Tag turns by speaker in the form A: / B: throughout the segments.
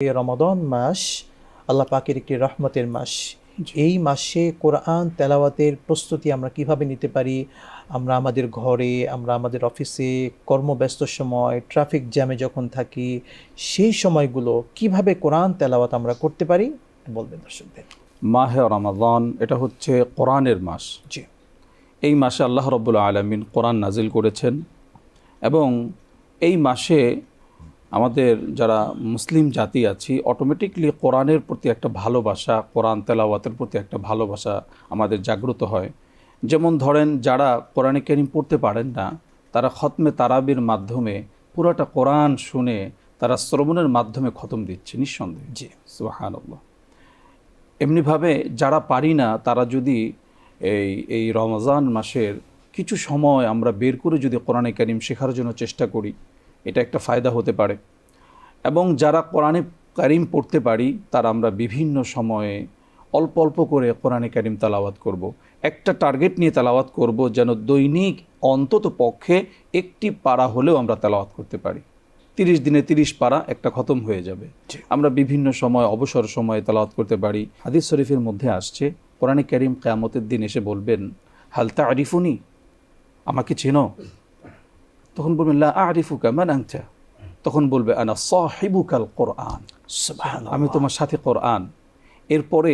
A: রমাদান মাস আল্লাহ পাকের একটি রহমতের মাস। এই মাসে কোরআন তেলাওয়াতের প্রস্তুতি আমরা কিভাবে নিতে পারি? আমরা আমাদের ঘরে, আমরা আমাদের অফিসে, কর্মব্যস্ত সময়, ট্রাফিক জ্যামে যখন থাকি, সেই সময়গুলো কিভাবে কোরআন তেলাওয়াত আমরা করতে পারি বলবেন দর্শকদের।
B: মাহে রমাদান এটা হচ্ছে কোরআনের মাস।
A: জি,
B: এই মাসে আল্লাহ রাব্বুল আলামিন কোরআন নাজিল করেছেন এবং এই মাসে আমাদের যারা মুসলিম জাতি আছি অটোমেটিকলি কোরআনের প্রতি একটা ভালোবাসা, কোরআন তেলাওয়াতের প্রতি একটা ভালোবাসা আমাদের জাগ্রত হয়। যেমন ধরেন যারা কোরআনে কারীম পড়তে পারেন না, তারা খতমে তারাবির মাধ্যমে পুরোটা কোরআন শুনে তারা শ্রবণের মাধ্যমে খতম দিচ্ছে নিঃসন্দেহে।
A: জি,
B: সুবহানাল্লাহ। এমনিভাবে যারা পারি না তারা যদি এই রমজান মাসের কিছু সময় আমরা বের করে যদি কোরআনে কারীম শেখার জন্য চেষ্টা করি, এটা একটা ফায়দা হতে পারে। এবং যারা কোরআনে কারীম পড়তে পারি তারা আমরা বিভিন্ন সময়ে অল্প অল্প করে কোরআনে কারীম তেলাওয়াত করব। একটা টার্গেট নিয়ে তেলাওয়াত করব যেন দৈনিক অন্তত পক্ষে একটি পারা হলেও আমরা তেলাওয়াত করতে পারি। 30 দিনে 30 পারা একটা খতম হয়ে যাবে। আমরা বিভিন্ন সময় অবসর সময়ে তেলাওয়াত করতে পারি। হাদিস শরীফের মধ্যে আসছে কোরআনে কারীম কিয়ামতের দিন এসে বলবেন, হাল তা'রিফুনি, আমাকে চেনো? তখন বলবেন লা আ'রিফুকা মান আনতা। তখন বলবে আনা সাহিবুকাল কোরআন,
A: সুবহানাল্লাহ।
B: আমি তোমার সাথে কোরআন। এরপরে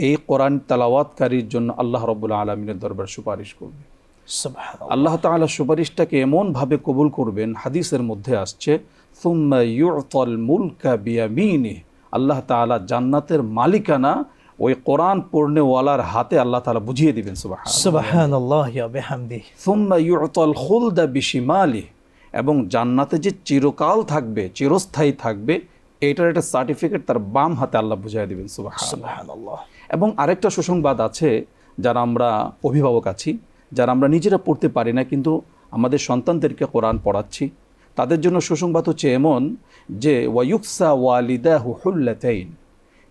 B: এই কোরআন তেলাওয়াতকারীর জন্য আল্লাহ রাব্বুল আলামিনের দরবার সুপারিশ করবে।
A: সুবহানাল্লাহ।
B: আল্লাহ তাআলা সুপারিশটাকে এমনভাবে কবুল করবেন, হাদিসের মধ্যে আসছে সুম্মা ইউতাল মুলকা বিয়ামিনিহি, আল্লাহ তাআলা জান্নাতের মালিকানা ওই কোরআন পড়নেওয়ালার হাতে আল্লাহ তাআলা বুঝিয়ে দিবেন। সুবহানাল্লাহ।
A: সুবহানাল্লাহ ওয়া বিহামদিহি।
B: সুম্মা ইউতাল খুলদা বিশিমালিহি, এবং জান্নাতে যে চিরকাল থাকবে, চিরস্থায়ী থাকবে, এটার একটা সার্টিফিকেট তার বাম হাতে আল্লাহ বুঝিয়ে দিবেন।
A: সুবহানাল্লাহ।
B: এবং আরেকটা সুসংবাদ আছে, যারা আমরা অভিভাবক আছি, যারা আমরা নিজেরা পড়তে পারি না কিন্তু আমাদের সন্তানদেরকে কোরআন পড়াচ্ছি, তাদের জন্য সুসংবাদ হচ্ছে এমন যে ওয়ায়ুকসা ওয়ালিদাহু হুল্লাতাইন,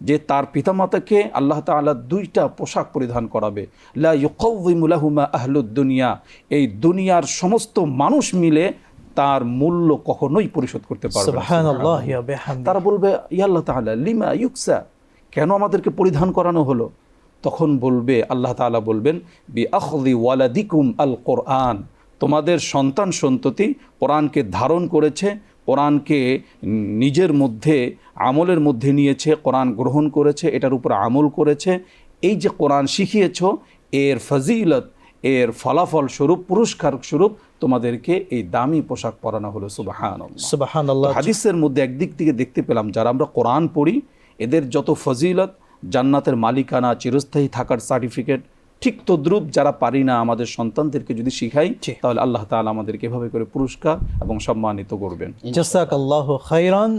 B: যে তার পিতামাতাকে আল্লাহ তাআলা 2টা পোশাক পরিধান করাবে। লা ইউকাউযিমু লাহুমা আহলুদ দুনিয়া, এই দুনিয়ার সমস্ত মানুষ মিলে তার মূল্য কখনোই পরিশোধ করতে পারবে না।
A: সুবহানাল্লাহ ওয়া বিহামদিহি।
B: তারা বলবে, ইয়া আল্লাহ তাআলা লিমা ইউকসা, কেন আমাদেরকে পরিধান করানো হলো? তখন বলবে, আল্লাহ তাআলা বলবেন, বি আখযি ওয়ালাদিকুম আল কোরআন, তোমাদের সন্তান সন্ততি কোরআনকে ধারণ করেছে, কোরআনকে নিজের মধ্যে আমলের মধ্যে নিয়েছে, কোরআন গ্রহণ করেছে, এটার উপর আমল করেছে। এই যে কোরআন শিখিয়েছ, এর ফজিলত, এর ফলাফল স্বরূপ, পুরস্কার স্বরূপ তোমাদেরকে এই দামি পোশাক পরানো হলো। সুবহানাল্লাহ।
A: সুবহানাল্লাহ।
B: হাদিসের মধ্যে একদিক থেকে দেখতে পেলাম যারা আমরা কোরআন পড়ি এদের যত ফজিলত, জান্নাতের মালিকানা, চিরস্থায়ী থাকার সার্টিফিকেট, ঠিক তদ্রূপ যারা পারি না আমাদের সন্তানদেরকে যদি শিখাই, তাহলে আল্লাহ তাআলা আমাদেরকে এভাবে করে পুরস্কার এবং সম্মানিত করবেন।
A: জাযাকাল্লাহু খাইরান।